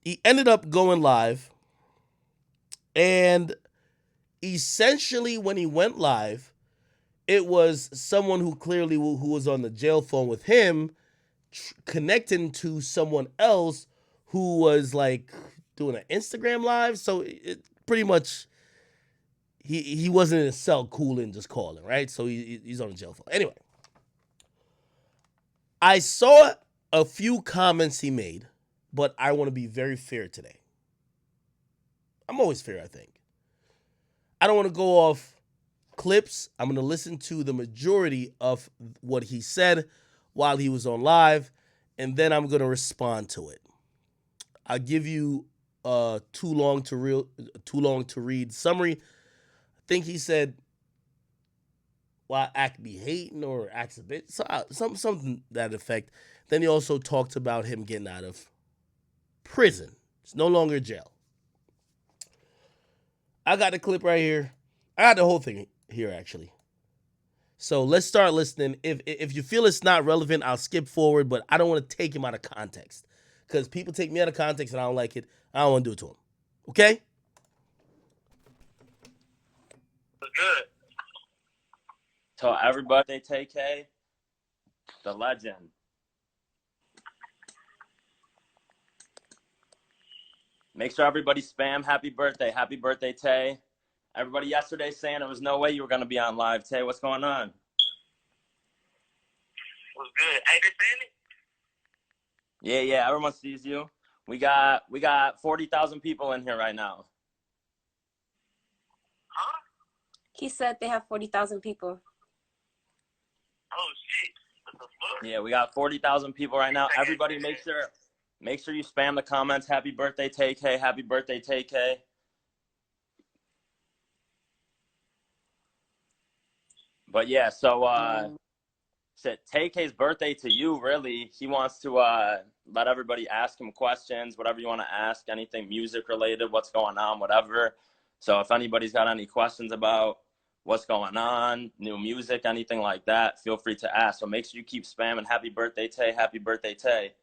he ended up going live, and essentially when he went live, it was someone who clearly who was on the jail phone with him connecting to someone else who was like doing an Instagram live. So it pretty much he wasn't in a cell cooling, just calling, right? So he's on the jail phone. Anyway, I saw a few comments he made, but I want to be very fair today. I'm always fair, I think. I don't want to go off clips. I'm going to listen to the majority of what he said while he was on live, and then I'm going to respond to it. I'll give you a too long to read summary. I think he said, "Well, act be hating or acts a bit," so, something to that effect. Then he also talked about him getting out of prison. It's no longer jail. I got the clip right here. I got the whole thing here actually. So let's start listening. If you feel it's not relevant, I'll skip forward, but I don't want to take him out of context because people take me out of context and I don't like it. I don't want to do it to him. Okay? Good. To everybody, TayK, the legend. Make sure everybody spam happy birthday, Tay. Everybody yesterday saying there was no way you were going to be on live. Tay, what's going on? What's good? Hey, they saying it? Yeah, everyone sees you. We got 40,000 people in here right now. Huh? He said they have 40,000 people. Oh shit! What the fuck? Yeah, we got 40,000 people right now. Everybody, make sure you spam the comments. Happy birthday, TayK. Happy birthday, TayK. But yeah, so said TayK's birthday to you, really. He wants to let everybody ask him questions, whatever you want to ask, anything music related, what's going on, whatever. So if anybody's got any questions about what's going on, new music, anything like that, feel free to ask. So make sure you keep spamming happy birthday, Tay, happy birthday, Tay.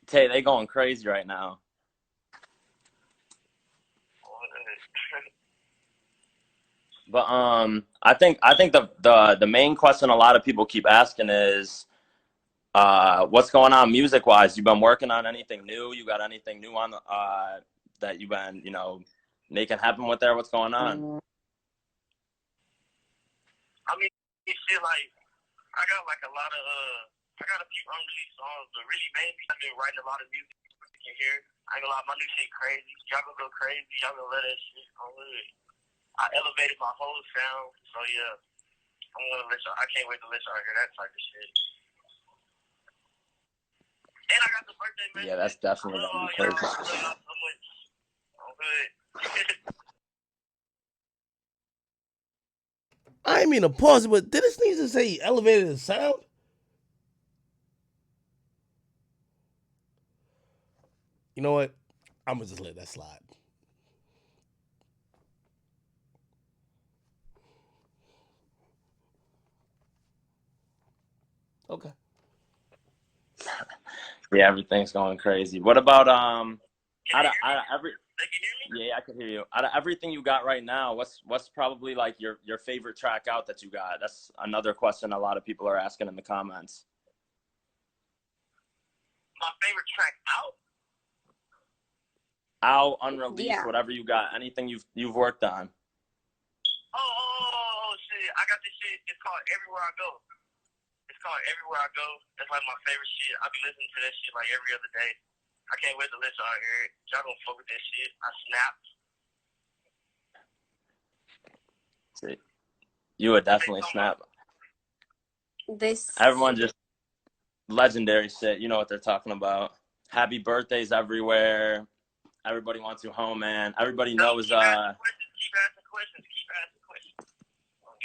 Tay, they going crazy right now. But I think the main question a lot of people keep asking is what's going on music wise? You've been working on anything new? You got anything new on that you've been, making happen with there? What's going on? I mean, shit, like, I got like a lot of I got a few unreleased songs, but really mainly I've been writing a lot of music you can hear. I ain't gonna lie, my new shit crazy. Y'all gonna go crazy. Y'all gonna let that shit go good. I elevated my whole sound, so yeah, I'm gonna let y'all. I can't wait to let y'all hear that type of shit. And I got the birthday message. Yeah, that's definitely gonna be crazy. Y'all so much. I'm good. I didn't mean to pause it, but did this need to say he elevated the sound? You know what? I'm gonna just let that slide. Okay. Yeah, everything's going crazy. What about out of every? They can hear me? Yeah, I can hear you. Out of everything you got right now, what's probably like your favorite track out that you got? That's another question a lot of people are asking in the comments. My favorite track out? Out, unreleased, Yeah. whatever you got, anything you've worked on. Oh, shit. I got this shit. It's called Everywhere I Go. It's called Everywhere I Go. That's like my favorite shit. I be listening to that shit like every other day. I can't wait to let y'all hear it. Y'all gonna fuck with that shit. I snapped. See, you would definitely snap. This Everyone just legendary shit. You know what they're talking about. Happy birthdays everywhere. Everybody wants you home, man. Everybody knows. Keep asking questions.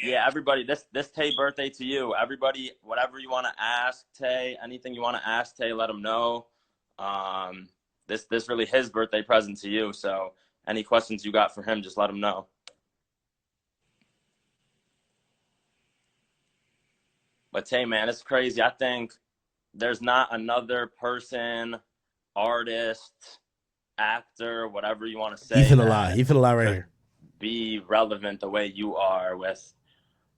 Yeah, everybody. This Tay birthday to you. Everybody, whatever you want to ask Tay, anything you want to ask Tay, let him know. This really his birthday present to you. So any questions you got for him, just let him know. But Tay, man, it's crazy. I think there's not another person, artist, actor, whatever you want to say, He finna lie. He finna lie right here. Be relevant the way you are with,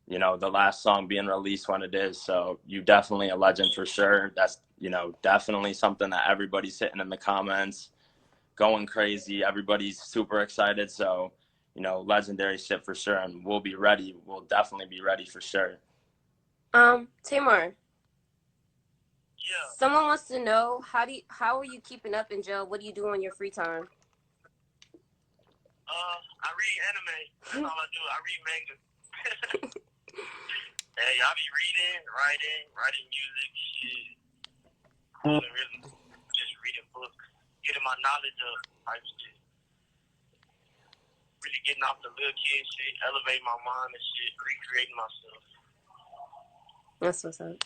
you know, the last song being released when it is. So you definitely a legend for sure. That's, you know, definitely something that everybody's hitting in the comments, going crazy. Everybody's super excited. So, you know, legendary shit for sure. And we'll be ready. We'll definitely be ready for sure. Tamar, Yeah. someone wants to know how are you keeping up in jail? What do you do on your free time? I read anime. That's all I do. I read manga. Hey, I be reading, writing music, shit. Really, just reading books, getting my knowledge up, type shit. Really getting off the little kid shit, elevating my mind and shit, recreating myself. That's what's up.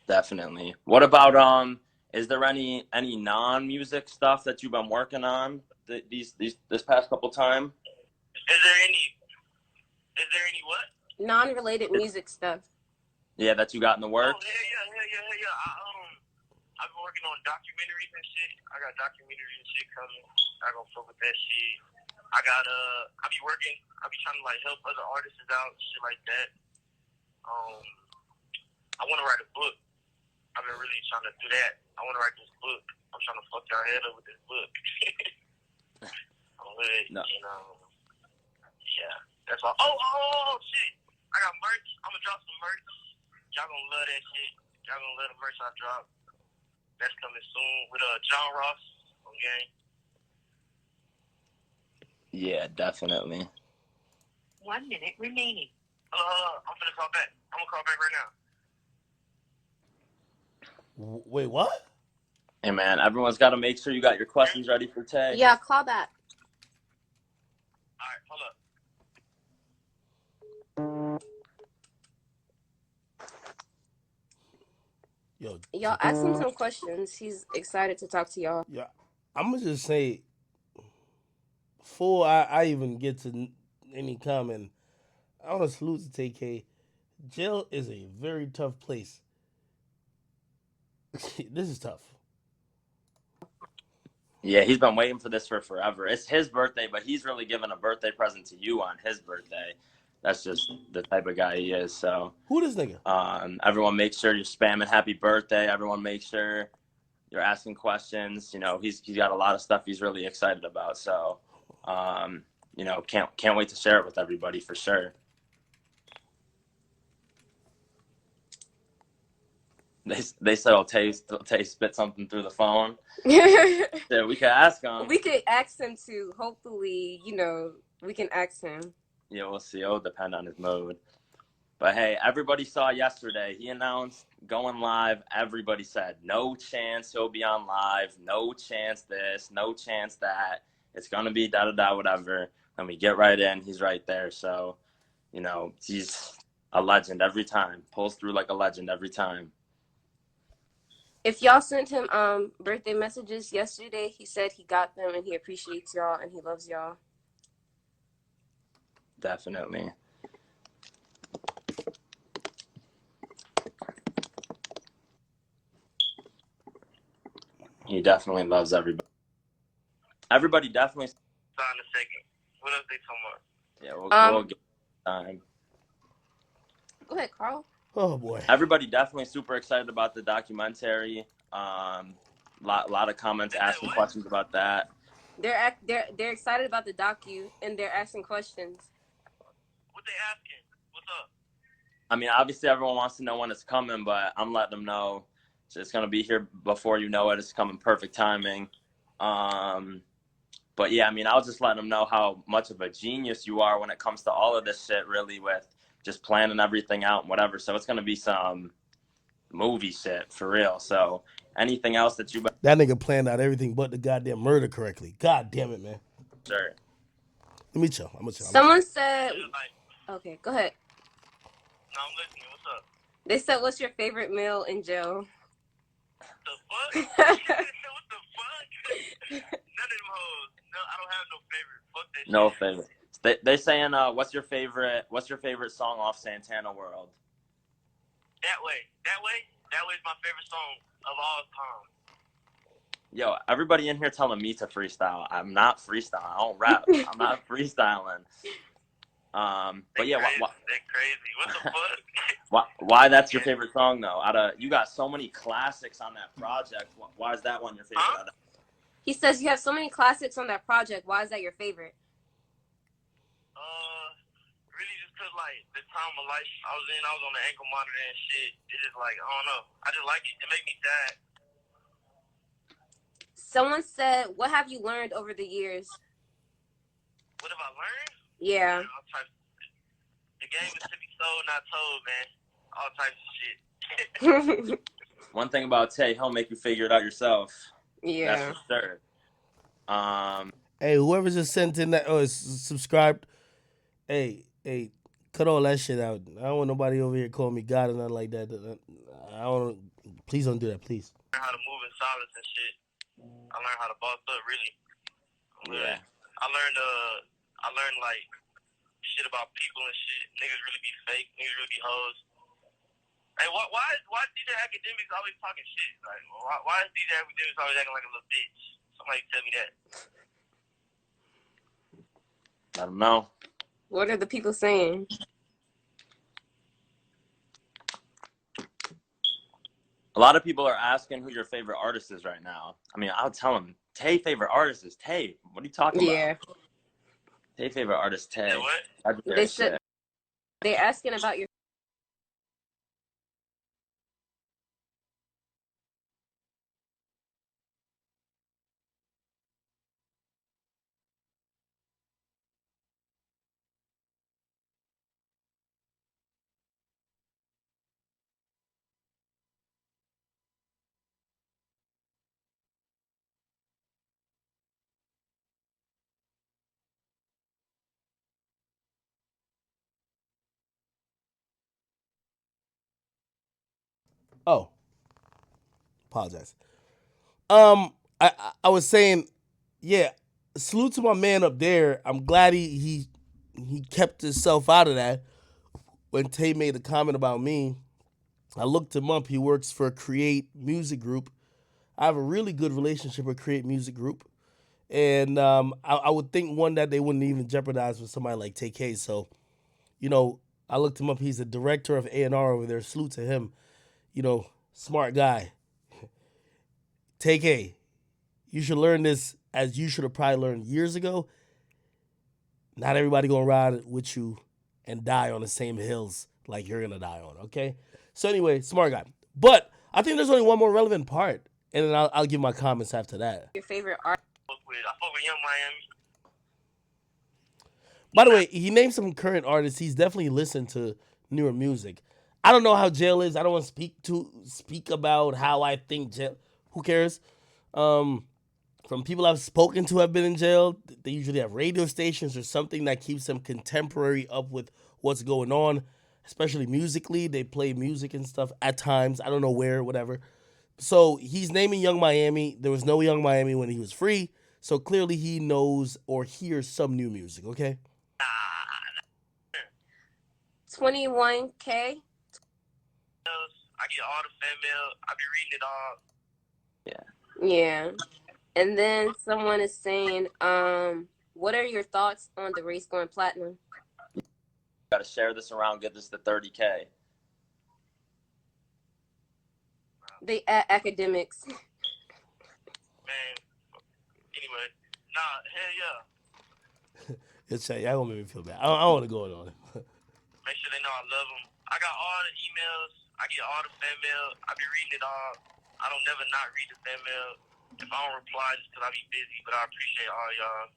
Definitely. What about is there any non-music stuff that you've been working on this past couple time? Is there any what? Non-related music stuff. Yeah, that you got in the works? Oh, yeah. I've been working on documentaries and shit. I got documentaries and shit coming. I gonna fuck with that shit. I be trying to like help other artists out, shit like that. I wanna write a book. I've been really trying to do that. I wanna write this book. I'm trying to fuck y'all head up with this book. No. You know. Yeah. That's all. Oh shit. I got merch. I'm gonna drop some merch. Y'all gonna love that shit. Y'all gonna love the merch I drop. That's coming soon with John Ross. Okay. Yeah, definitely. 1 minute remaining. I'm gonna call back. I'm gonna call back right now. Wait, what? Hey man, everyone's got to make sure you got your questions ready for Tay. Yeah, call back. All right, hold up. Yo, ask him some questions. He's excited to talk to y'all. Yeah, I'm gonna just say, before I even get to any comment, I want to salute to TayK. Jail is a very tough place. This is tough. Yeah, he's been waiting for this for forever. It's his birthday, but he's really giving a birthday present to you on his birthday. That's just the type of guy he is. So, Who this nigga? everyone make sure you're spamming happy birthday. Everyone make sure you're asking questions. You know, he's got a lot of stuff he's really excited about. So, you know, can't wait to share it with everybody for sure. They said, "Oh, Tay spit something through the phone." Yeah, we could ask him. We could ask him to. Hopefully, you know, we can ask him. Yeah, we'll see. It'll depend on his mood. But hey, everybody saw yesterday. He announced going live. Everybody said, no chance he'll be on live. No chance this. No chance that. It's going to be da-da-da, whatever. And we get right in. He's right there. So, you know, he's a legend every time. Pulls through like a legend every time. If y'all sent him birthday messages yesterday, he said he got them and he appreciates y'all and he loves y'all. Definitely. He definitely loves everybody. Everybody definitely. Sign a second. What else they talking about? Yeah, we'll get time. Go ahead, Carl. Oh boy. Everybody definitely super excited about the documentary. Lot of comments asking questions about that. They're excited about the docu and they're asking questions. What they asking? What's up? I mean, obviously everyone wants to know when it's coming, but I'm letting them know it's going to be here before you know it. It's coming perfect timing. But yeah, I mean, I'll just let them know how much of a genius you are when it comes to all of this shit, really, with just planning everything out and whatever. So it's going to be some movie shit for real. So anything else that you... That nigga planned out everything but the goddamn murder correctly. God damn it, man. Sure. Let me chill. I'm gonna chill. Someone said... Okay, go ahead. No, I'm listening. What's up? They said, what's your favorite meal in jail? The fuck? What the fuck? None of them hoes. No, I don't have no favorite. Fuck that shit. No favorite. They saying, what's your favorite song off Santana World? That way is my favorite song of all time. Yo, everybody in here telling me to freestyle. I'm not freestyling. I don't rap. I'm not freestyling. But yeah, They're crazy. What the fuck? why that's your favorite song though? You got so many classics on that project. Why is that one your favorite? Huh? He says you have so many classics on that project. Why is that your favorite? Really just cause like the time of life I was on the ankle monitor and shit. It's just like, I don't know. I just like it. It make me sad. Someone said, what have you learned over the years? What have I learned? Yeah. All types. The game is to be sold, not told, man. All types of shit. One thing about Tay, he'll make you figure it out yourself. Yeah. That's for sure. Hey, whoever just sent in that is subscribed. Hey, cut all that shit out. I don't want nobody over here calling me God or nothing like that. I don't. Please don't do that, please. I learned how to move in silence and shit. I learned how to boss up, really. Yeah. I learned like shit about people and shit. Niggas really be fake. Niggas really be hoes. Hey, why DJ Akademiks always talking shit? Like, why is DJ Akademiks always acting like a little bitch? Somebody tell me that. I don't know. What are the people saying? A lot of people are asking who your favorite artist is right now. I mean, I'll tell them. Tay favorite artist is Tay. What are you talking about? Tay favorite artist Tay. Yeah, what? They said they're asking about your. Oh, apologize. I was saying, yeah, salute to my man up there. I'm glad he kept himself out of that. When Tay made a comment about me, I looked him up. He works for Create Music Group. I have a really good relationship with Create Music Group, and I would think one that they wouldn't even jeopardize with somebody like TayK. So, I looked him up. He's the director of A&R over there. Salute to him. Smart guy. TayK, you should learn this as you should have probably learned years ago. Not everybody gonna ride with you and die on the same hills like you're gonna die on. Okay. So anyway, smart guy. But I think there's only one more relevant part, and then I'll give my comments after that. Your favorite art. I fuck with Young Miami. By the way, he named some current artists. He's definitely listened to newer music. I don't know how jail is. I don't want to speak about how I think jail. Who cares? From people I've spoken to have been in jail, they usually have radio stations or something that keeps them contemporary up with what's going on, especially musically. They play music and stuff at times. I don't know where, whatever. So he's naming Young Miami. There was no Young Miami when he was free. So clearly he knows or hears some new music, okay? 21K. I get all the fan mail. I be reading it all. Yeah. And then someone is saying, what are your thoughts on the race going platinum? Got to share this around, get this to 30K. They Akademiks. Man. Anyway, nah, hell yeah. Y'all gonna make me feel bad. I don't want to go on it. Make sure they know I love them. I got all the emails. I get all the fan mail. I be reading it all. I don't never not read the fan mail. If I don't reply, it's because I be busy. But I appreciate all y'all.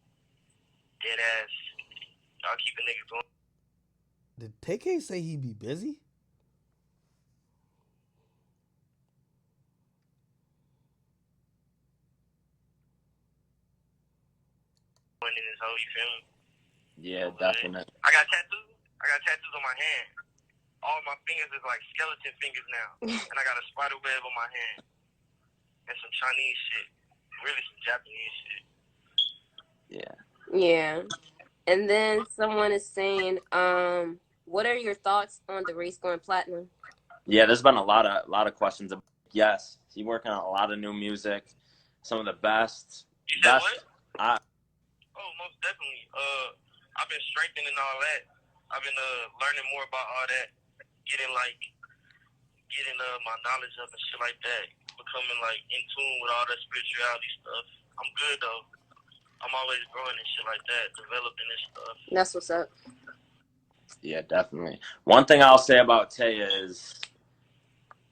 Dead ass. Y'all keep the niggas going. Did TayK say he'd be busy? In this hoe, you feel me? Yeah, definitely. I got tattoos. I got tattoos on my hand. All my fingers is like skeleton fingers now. And I got a spider web on my hand. And some Chinese shit. Really some Japanese shit. Yeah. Yeah. And then someone is saying, what are your thoughts on the race going platinum? Yeah, there's been a lot of questions. Yes, he working on a lot of new music, some of the best. You said what? I, Oh, most definitely. I've been strengthening all that. I've been learning more about all that, getting my knowledge up and shit like that, becoming like in tune with all that spirituality stuff. I'm good though. I'm always growing and shit like that, developing this stuff. That's what's up. Yeah, definitely. One thing I'll say about Tay is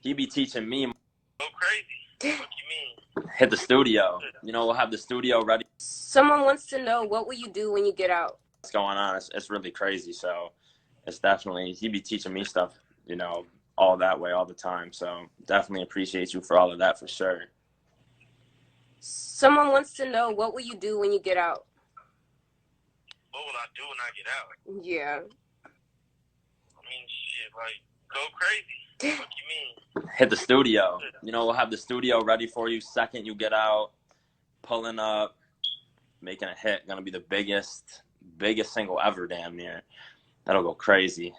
he be teaching me. Go crazy. What you mean? Hit the studio. You know, we'll have the studio ready. Someone wants to know, what will you do when you get out? What's going on? It's really crazy. So it's definitely, he be teaching me stuff, you know, all that way all the time. So definitely appreciate you for all of that for sure. Someone wants to know, what will you do when you get out? What will I do when I get out? Yeah. I mean, shit, like, go crazy. What you mean? Hit the studio. You know, we'll have the studio ready for you second you get out, pulling up, making a hit. Gonna be the biggest single ever, damn near. That'll go crazy.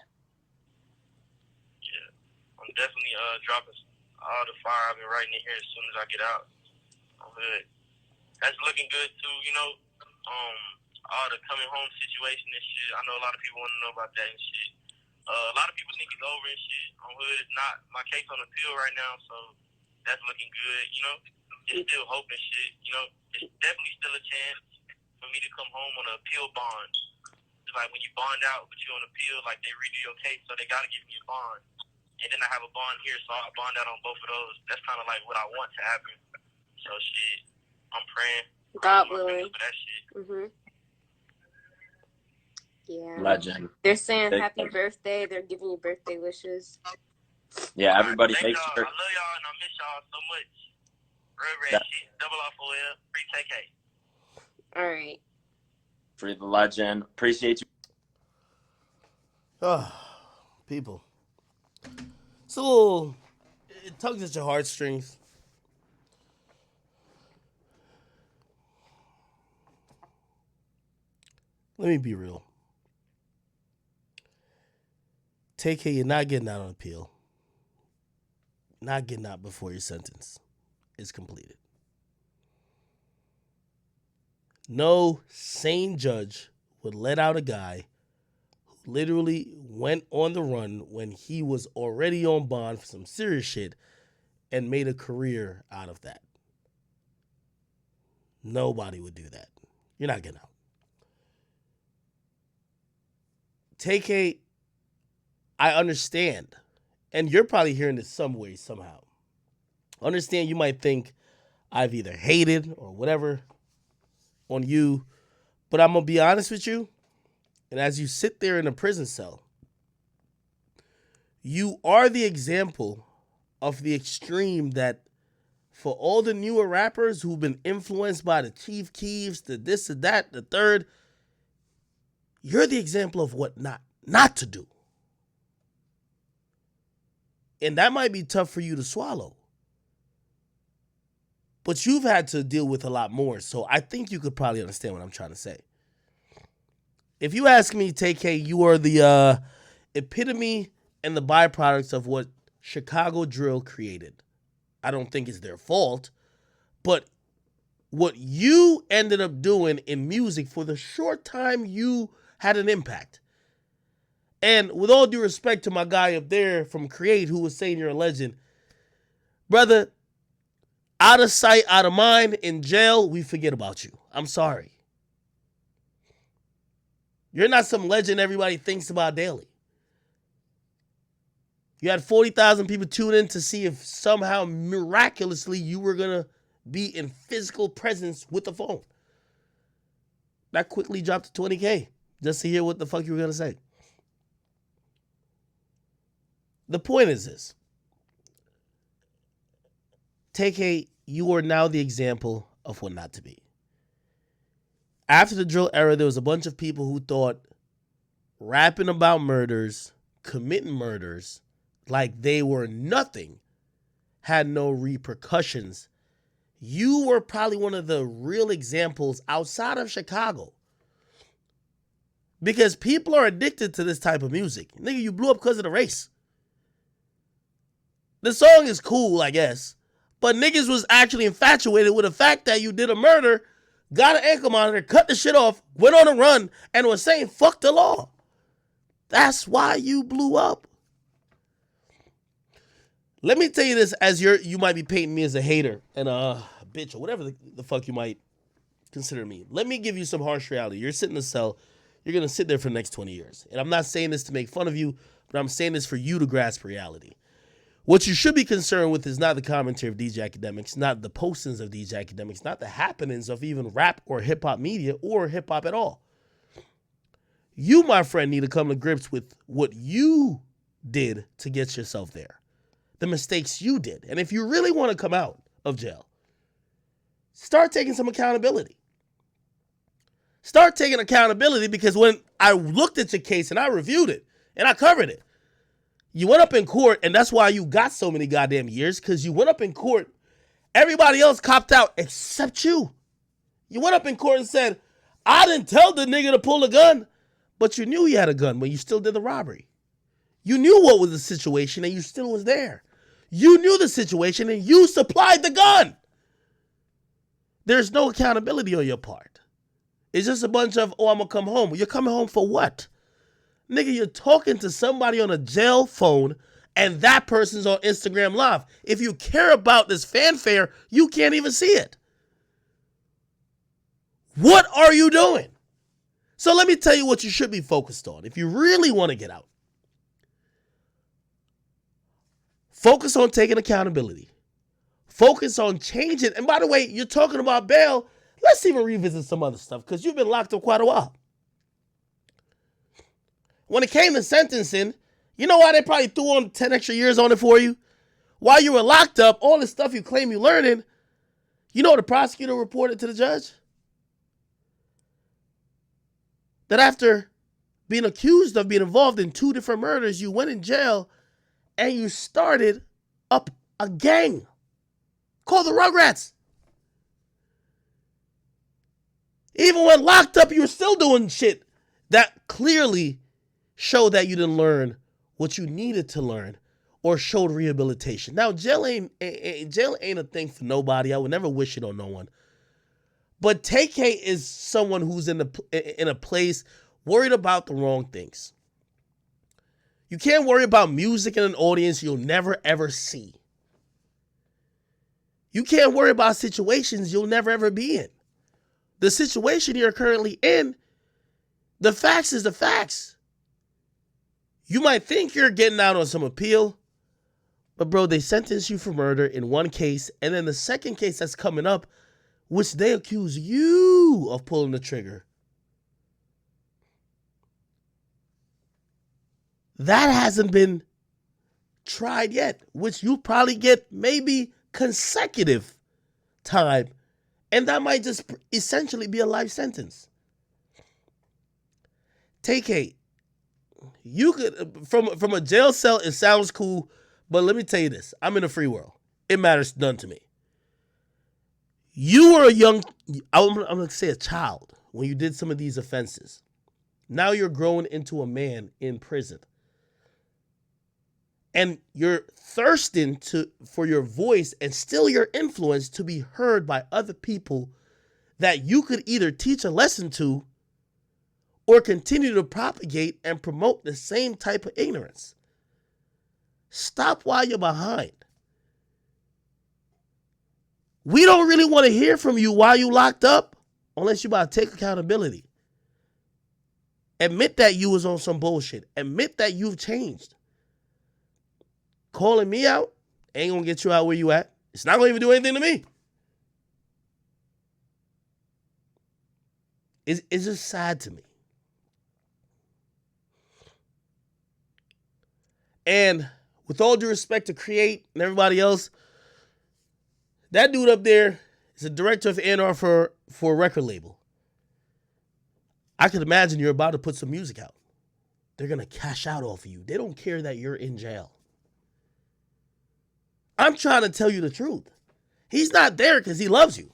Yeah, I'm definitely dropping all the fire I've been writing in here as soon as I get out. I'm good. That's looking good too, you know. All the coming home situation and shit. I know a lot of people want to know about that and shit. A lot of people think it's over and shit. I'm hood. It's not. My case on appeal right now, so that's looking good. You know, it's still hope and shit. You know, it's definitely still a chance for me to come home on an appeal bond. It's like when you bond out, but you're on appeal, like they redo your case, so they gotta give me a bond. And then I have a bond here, so I bond out on both of those. That's kind of like what I want to happen. So shit, I'm praying. God willing. For that shit. Mhm. Yeah. Legend. They're saying happy birthday. They're giving you birthday wishes. Yeah, everybody Thank make y'all. sure. I love y'all and I miss y'all so much. Real red shit. Double off OL. Free TayK. All right. Free the legend. Appreciate you. People. It's a little. It tugs at your heartstrings. Let me be real. TayK, you're not getting out on appeal. Not getting out before your sentence is completed. No sane judge would let out a guy who literally went on the run when he was already on bond for some serious shit and made a career out of that. Nobody would do that. You're not getting out. TayK, I understand, and you're probably hearing this some way, somehow. Understand you might think I've either hated or whatever on you, but I'm going to be honest with you, and as you sit there in a prison cell, you are the example of the extreme that for all the newer rappers who've been influenced by the Chief Keefs, the this, the that, the third, you're the example of what not to do. And that might be tough for you to swallow. But you've had to deal with a lot more, so I think you could probably understand what I'm trying to say. If you ask me, TayK, you are the epitome and the byproducts of what Chicago drill created. I don't think it's their fault, but what you ended up doing in music for the short time you had an impact. And with all due respect to my guy up there from Create who was saying you're a legend, brother, out of sight, out of mind, in jail, we forget about you. I'm sorry. You're not some legend everybody thinks about daily. You had 40,000 people tune in to see if somehow miraculously you were going to be in physical presence with the phone. That quickly dropped to 20K just to hear what the fuck you were going to say. The point is this. TayK, you are now the example of what not to be. After the drill era, there was a bunch of people who thought rapping about murders, committing murders, like they were nothing, had no repercussions. You were probably one of the real examples outside of Chicago. Because people are addicted to this type of music. Nigga, you blew up because of the race. The song is cool, I guess. But niggas was actually infatuated with the fact that you did a murder, got an ankle monitor, cut the shit off, went on a run, and was saying, fuck the law. That's why you blew up. Let me tell you this, as you might be painting me as a hater and a bitch or whatever the fuck you might consider me. Let me give you some harsh reality. You're sitting in a cell. You're going to sit there for the next 20 years. And I'm not saying this to make fun of you, but I'm saying this for you to grasp reality. What you should be concerned with is not the commentary of DJ Akademiks, not the postings of DJ Akademiks, not the happenings of even rap or hip-hop media or hip-hop at all. You, my friend, need to come to grips with what you did to get yourself there. The mistakes you did. And if you really want to come out of jail, start taking some accountability. Start taking accountability, because when I looked at your case and I reviewed it and I covered it, you went up in court, and that's why you got so many goddamn years, because you went up in court. Everybody else copped out except you. You went up in court and said, I didn't tell the nigga to pull a gun, but you knew he had a gun when you still did the robbery. You knew what was the situation and you still was there. You knew the situation and you supplied the gun. There's no accountability on your part. It's just a bunch of, oh, I'm going to come home. You're coming home for what? Nigga, you're talking to somebody on a jail phone and that person's on Instagram Live. If you care about this fanfare, you can't even see it. What are you doing? So let me tell you what you should be focused on if you really want to get out. Focus on taking accountability. Focus on changing. And by the way, you're talking about bail. Let's even revisit some other stuff, because you've been locked up quite a while. When it came to sentencing, you know why they probably threw on 10 extra years on it for you? While you were locked up, all the stuff you claim you're learning, you know what the prosecutor reported to the judge? That after being accused of being involved in 2 different murders, you went in jail and you started up a gang called the Rugrats. Even when locked up, you were still doing shit that clearly showed that you didn't learn what you needed to learn or showed rehabilitation. Now, jail ain't a thing for nobody. I would never wish it on no one. But TayK is someone who's in a place worried about the wrong things. You can't worry about music in an audience you'll never ever see. You can't worry about situations you'll never ever be in. The situation you're currently in, the facts is the facts. You might think you're getting out on some appeal, but bro, they sentenced you for murder in one case, and then the second case that's coming up, which they accuse you of pulling the trigger, that hasn't been tried yet, which you'll probably get maybe consecutive time, and that might just essentially be a life sentence. TayK, you could, from a jail cell, it sounds cool, but let me tell you this. I'm in a free world. It matters none to me. You were I'm going to say a child when you did some of these offenses. Now you're growing into a man in prison. And you're thirsting for your voice and still your influence to be heard by other people that you could either teach a lesson to or continue to propagate and promote the same type of ignorance. Stop while you're behind. We don't really want to hear from you while you locked up unless you about to take accountability. Admit that you was on some bullshit. Admit that you've changed. Calling me out ain't gonna get you out where you at. It's not gonna even do anything to me. It's just sad to me. And with all due respect to Create and everybody else, that dude up there is a director of A&R for a record label. I could imagine you're about to put some music out. They're gonna cash out off of you. They don't care that you're in jail. I'm trying to tell you the truth. He's not there because he loves you.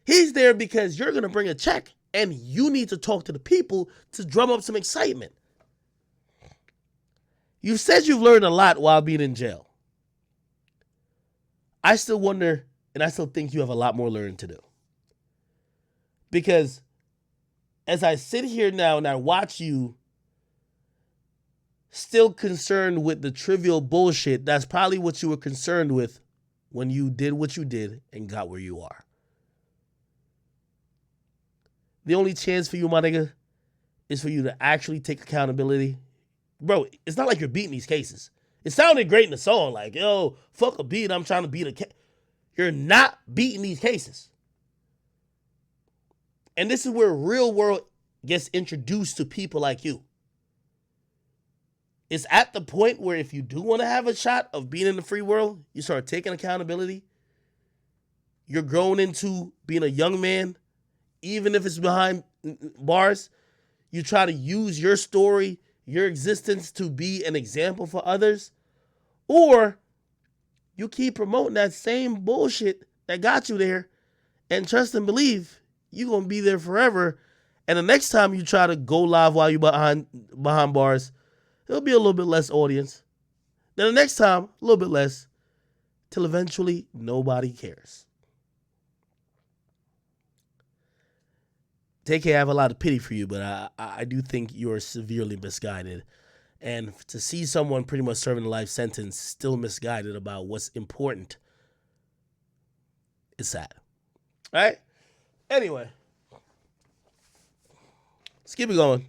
He's there because you're going to bring a check and you need to talk to the people to drum up some excitement. You said you've learned a lot while being in jail. I still wonder, and I still think you have a lot more learning to do. Because as I sit here now and I watch you still concerned with the trivial bullshit, that's probably what you were concerned with when you did what you did and got where you are. The only chance for you, my nigga, is for you to actually take accountability. Bro, it's not like you're beating these cases. It sounded great in the song, like, yo, fuck a beat, I'm trying to beat a case. You're not beating these cases. And this is where real world gets introduced to people like you. It's at the point where if you do want to have a shot of being in the free world, you start taking accountability. You're growing into being a young man, even if it's behind bars. You try to use your story, your existence to be an example for others. Or you keep promoting that same bullshit that got you there and trust and believe you're going to be there forever. And the next time you try to go live while you're behind bars, there'll be a little bit less audience. Then the next time, a little bit less, till eventually nobody cares. TayK, I have a lot of pity for you, but I do think you're severely misguided. And to see someone pretty much serving a life sentence still misguided about what's important is sad. All right? Anyway, let's keep it going.